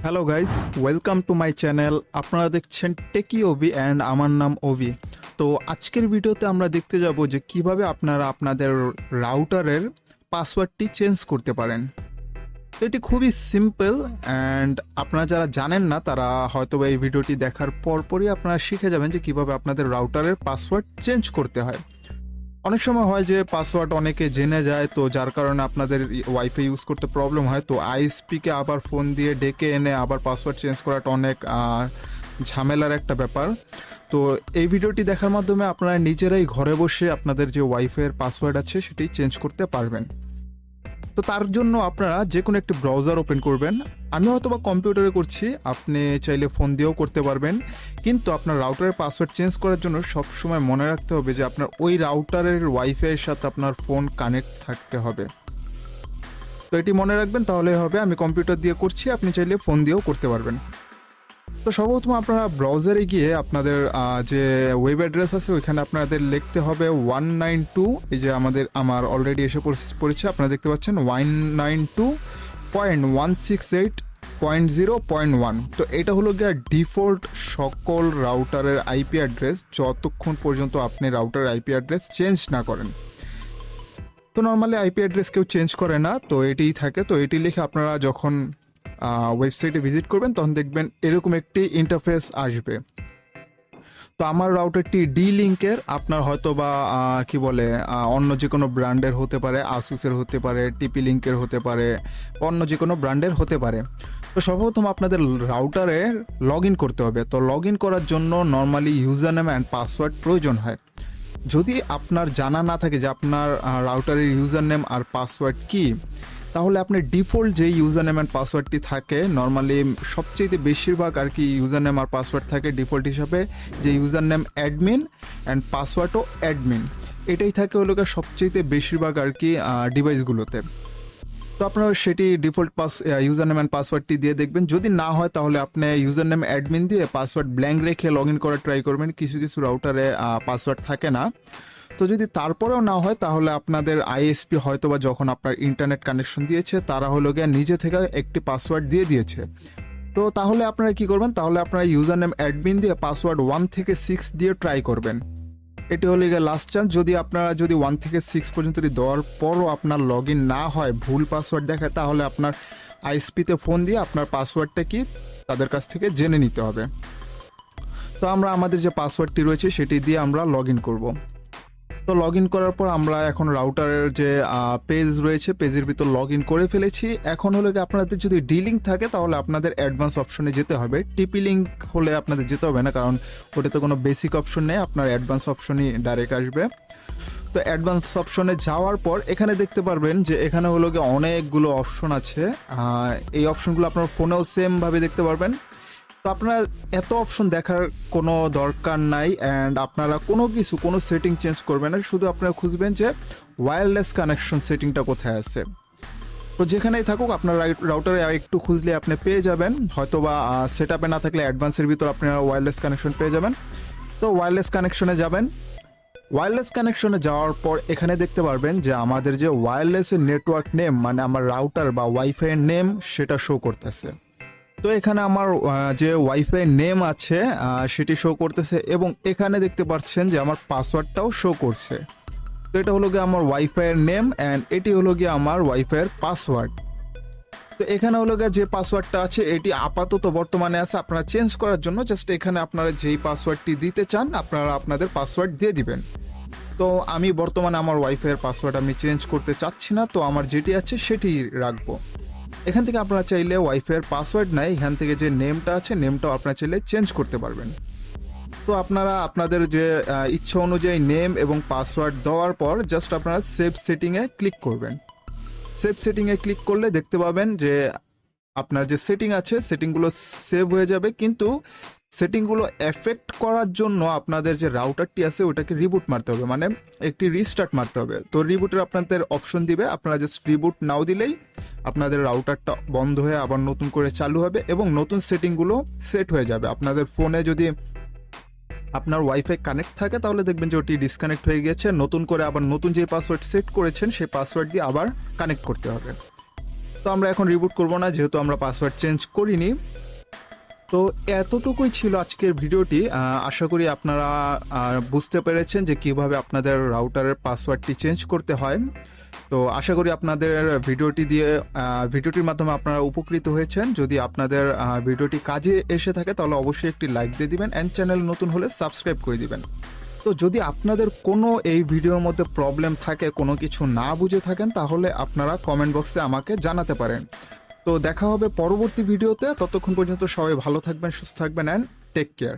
Hello guys, welcome to my channel. আপনারা দেখছেন টেকি ওভি and আমার নাম ওভি। তো আজকের ভিডিওতে আমরা দেখতে যাব যে কিভাবে আপনারা আপনাদের রাউটারের পাসওয়ার্ডটি চেঞ্জ করতে পারেন। তো এটি খুবই সিম্পল অ্যান্ড আপনারা যারা জানেন না তারা হয়তো এই ভিডিওটি দেখার পরপরই আপনারা শিখে যাবেন যে কিভাবে আপনাদের রাউটারের পাসওয়ার্ড চেঞ্জ করতে হয়। অনেক সময় হয় যে পাসওয়ার্ড অনেকে জেনে যায়, তো যার কারণে আপনাদের ওয়াইফাই ইউজ করতে প্রবলেম হয়। তো আইএসপিকে আবার ফোন দিয়ে ডেকে এনে আবার পাসওয়ার্ড চেঞ্জ করাটা অনেক ঝামেলার একটা ব্যাপার। তো এই ভিডিওটি দেখার মাধ্যমে আপনারা নিজেরাই ঘরে বসে আপনাদের যে ওয়াইফাইয়ের পাসওয়ার্ড আছে সেটি চেঞ্জ করতে পারবেন। তো তার জন্য আপনারা যে কোনো একটি ব্রাউজার ওপেন করবেন। আমি হয়তো বা কম্পিউটারে করছি, আপনি চাইলে ফোন দিয়েও করতে পারবেন। কিন্তু আপনার রাউটারের পাসওয়ার্ড চেঞ্জ করার জন্য সবসময় মনে রাখতে হবে যে আপনার ওই রাউটারের ওয়াইফাইয়ের সাথে আপনার ফোন কানেক্ট থাকতে হবে। তো এটি মনে রাখবেন, তাহলে হবে। আমি কম্পিউটার দিয়ে করছি, আপনি চাইলে ফোন দিয়েও করতে পারবেন। তো সর্বপ্রথম আপনারা ব্রাউজারে গিয়ে আপনাদের যে ওয়েব অ্যাড্রেস আছে ওইখানে আপনাদের লিখতে হবে 192। এই যে আমার অলরেডি এসে পড়েছে, আপনারা দেখতে পাচ্ছেন 192.168.0.1। তো এটা হলো গিয়ে ডিফল্ট সকল রাউটারের আইপি অ্যাড্রেস যতক্ষণ পর্যন্ত আপনি রাউটারের আইপি অ্যাড্রেস চেঞ্জ না করেন। তো নর্মালি আইপি অ্যাড্রেস কেউ চেঞ্জ করে না, তো এটিই থাকে। তো এটি লিখে আপনারা যখন ওয়েবসাইটে ভিজিট করবেন তখন দেখবেন এরকম একটি ইন্টারফেস আসবে। তো আমার রাউটারটি ডি লিঙ্কের, আপনার হয়তো বা কি বলে অন্য যে কোনো ব্র্যান্ডের হতে পারে, আসুসের হতে পারে, টিপি লিঙ্কের হতে পারে, অন্য যে কোনো ব্র্যান্ডের হতে পারে। তো সর্বপ্রথম আপনাদের রাউটারে লগ ইন করতে হবে। তো লগ ইন করার জন্য normally user name and password প্রয়োজন হয়। যদি আপনার জানা না থাকে যে আপনার রাউটারের ইউজার নেম আর পাসওয়ার্ড কী, তাহলে আপনার ডিফল্ট যে ইউজার নেম অ্যান্ড পাসওয়ার্ডটি থাকে, নর্মালি সবচেয়ে বেশিরভাগ আর কি ইউজার নেম আর পাসওয়ার্ড থাকে ডিফল্ট হিসাবে যে ইউজার নেম অ্যাডমিন অ্যান্ড পাসওয়ার্ডও অ্যাডমিন, এটাই থাকে হলো সবচেয়ে বেশিরভাগ আর কি ডিভাইসগুলোতে। তো আপনারা সেটি ডিফল্ট ইউজার নেম অ্যান্ড পাসওয়ার্ডটি দিয়ে দেখবেন। যদি না হয় তাহলে আপনি ইউজার নেম অ্যাডমিন দিয়ে পাসওয়ার্ড ব্ল্যাঙ্ক রেখে লগ ইন করার ট্রাই করবেন। কিছু কিছু রাউটারে পাসওয়ার্ড থাকে না। তো যদি তারপরেও না হয় তাহলে আপনাদের আইএসপি হয়তো বা যখন আপনার ইন্টারনেট কানেকশন দিয়েছে তারা হলো গিয়ে নিজে থেকে একটি পাসওয়ার্ড দিয়ে দিয়েছে। তো তাহলে আপনারা কি করবেন, তাহলে আপনারা ইউজার নেম অ্যাডমিন দিয়ে পাসওয়ার্ড 1 থেকে 6 দিয়ে ট্রাই করবেন। এটি হলো গিয়ে লাস্ট চান্স। যদি আপনারা 1 থেকে 6 পর্যন্ত দেওয়ার পরও আপনার লগ ইন না হয়, ভুল পাসওয়ার্ড দেখায়, তাহলে আপনার আইএসপিতে ফোন দিয়ে আপনার পাসওয়ার্ডটা কি তাদের কাছ থেকে জেনে নিতে হবে। তো আমরা আমাদের যে পাসওয়ার্ডটি রয়েছে সেটি দিয়ে আমরা লগ ইন করবো। তো লগ ইন করার পর আমরা এখন রাউটারের যে পেজ রয়েছে পেজের ভিতর লগ ইন করে ফেলেছি। এখন হলো কি আপনাদের যদি ডি লিঙ্ক থাকে তাহলে আপনাদের অ্যাডভান্স অপশনে যেতে হবে। টিপি লিঙ্ক হলে আপনাদের যেতে হবে না, কারণ ওটাতে কোনো বেসিক অপশন নেই, আপনার অ্যাডভান্স অপশনই ডাইরেক্ট আসবে। তো অ্যাডভান্স অপশনে যাওয়ার পর এখানে দেখতে পারবেন যে এখানে হলো গিয়ে অনেকগুলো অপশন আছে। এই অপশনগুলো আপনার ফোনেও সেমভাবে দেখতে পারবেন। তো আপনারা এত অপশন দেখার কোনো দরকার নাই অ্যান্ড আপনারা কোনো সেটিং চেঞ্জ করবেন না। শুধু আপনারা খুঁজবেন যে ওয়্যারলেস কানেকশন সেটিংটা কোথায় আছে। তো যেখানেই থাকুক আপনার রাউটারে একটু খুঁজলে আপনি পেয়ে যাবেন। হয়তো বা সেট আপে না থাকলে অ্যাডভান্সের ভিতর আপনারা ওয়্যারলেস কানেকশন পেয়ে যাবেন। তো ওয়্যারলেস কানেকশনে যাবেন। ওয়্যারলেস কানেকশনে যাওয়ার পর এখানে দেখতে পারবেন যে আমাদের যে ওয়্যারলেসের নেটওয়ার্ক নেম, মানে আমার রাউটার বা ওয়াইফাইয়ের নেম, সেটা শো করতেছে। তো এখানে আমার যে ওয়াইফাই নেম আছে সেটি শো করতেছে এবং এখানে দেখতে পাচ্ছেন যে আমার পাসওয়ার্ডটাও শো করছে। তো এটা হলো গিয়ে আমার ওয়াইফাইয়ের নেম অ্যান্ড এটি হলো গিয়ে আমার ওয়াইফাইয়ের পাসওয়ার্ড। তো এখানে হলো গিয়ে যে পাসওয়ার্ডটা আছে এটি আপাতত বর্তমানে আছে। আপনারা চেঞ্জ করার জন্য জাস্ট এখানে আপনারা যেই পাসওয়ার্ডটি দিতে চান আপনারা আপনাদের পাসওয়ার্ড দিয়ে দিবেন। তো আমি বর্তমানে আমার ওয়াইফাইয়ের পাসওয়ার্ড আমি চেঞ্জ করতে চাচ্ছি না, তো আমার যেটি আছে সেটি রাখবো। এখান থেকে আপনারা চাইলে ওয়াইফাইয়ের পাসওয়ার্ড নাই, এখান থেকে যে নেমটা আছে নেমটাও আপনারা চাইলে চেঞ্জ করতে পারবেন। তো আপনারা আপনাদের যে ইচ্ছা অনুযায়ী নেম এবং পাসওয়ার্ড দেওয়ার পর জাস্ট আপনারা সেভ সেটিংয়ে ক্লিক করবেন। সেভ সেটিংয়ে ক্লিক করলে দেখতে পাবেন যে আপনার যে সেটিং আছে সেটিংগুলো সেভ হয়ে যাবে, কিন্তু সেটিংগুলো এফেক্ট করার জন্য আপনাদের যে রাউটারটি আছে ওটাকে রিবুট মারতে হবে, মানে একটি রিস্টার্ট মারতে হবে। তো রিবুটের আপনাদের অপশন দিবে, আপনারা জাস্ট রিবুট নাও দিলেই আপনাদের রাউটারটা বন্ধ হয়ে আবার নতুন করে চালু হবে এবং নতুন সেটিংগুলো সেট হয়ে যাবে। আপনাদের ফোনে যদি আপনার ওয়াইফাই কানেক্ট থাকে তাহলে দেখবেন যে ওটি ডিসকানেক্ট হয়ে গেছে, নতুন করে আবার নতুন যে পাসওয়ার্ড সেট করেছেন সেই পাসওয়ার্ড দিয়ে আবার কানেক্ট করতে হবে। তো আমরা এখন রিবুট করব না, যেহেতু আমরা পাসওয়ার্ড চেঞ্জ করিনি। তো এতটুকুই ছিল আজকের ভিডিওটি। আশা করি আপনারা বুঝতে পেরেছেন যে কিভাবে আপনাদের রাউটারের পাসওয়ার্ডটি চেঞ্জ করতে হয়। তো আশা করি আপনাদের ভিডিওটির মাধ্যমে আপনারা উপকৃত হয়েছেন। যদি আপনাদের ভিডিওটি কাজে এসে থাকে তাহলে অবশ্যই একটি লাইক দিয়ে দিবেন, অ্যান্ড চ্যানেল নতুন হলে সাবস্ক্রাইব করে দিবেন। তো যদি আপনাদের কোনো এই ভিডিওর মধ্যে প্রবলেম থাকে, কোনো কিছু না বুঝে থাকেন, তাহলে আপনারা কমেন্ট বক্সে আমাকে জানাতে পারেন। তো দেখা হবে পরবর্তী ভিডিওতে। ততক্ষণ পর্যন্ত সবাই ভালো থাকবেন, সুস্থ থাকবেন, অ্যান্ড টেক কেয়ার।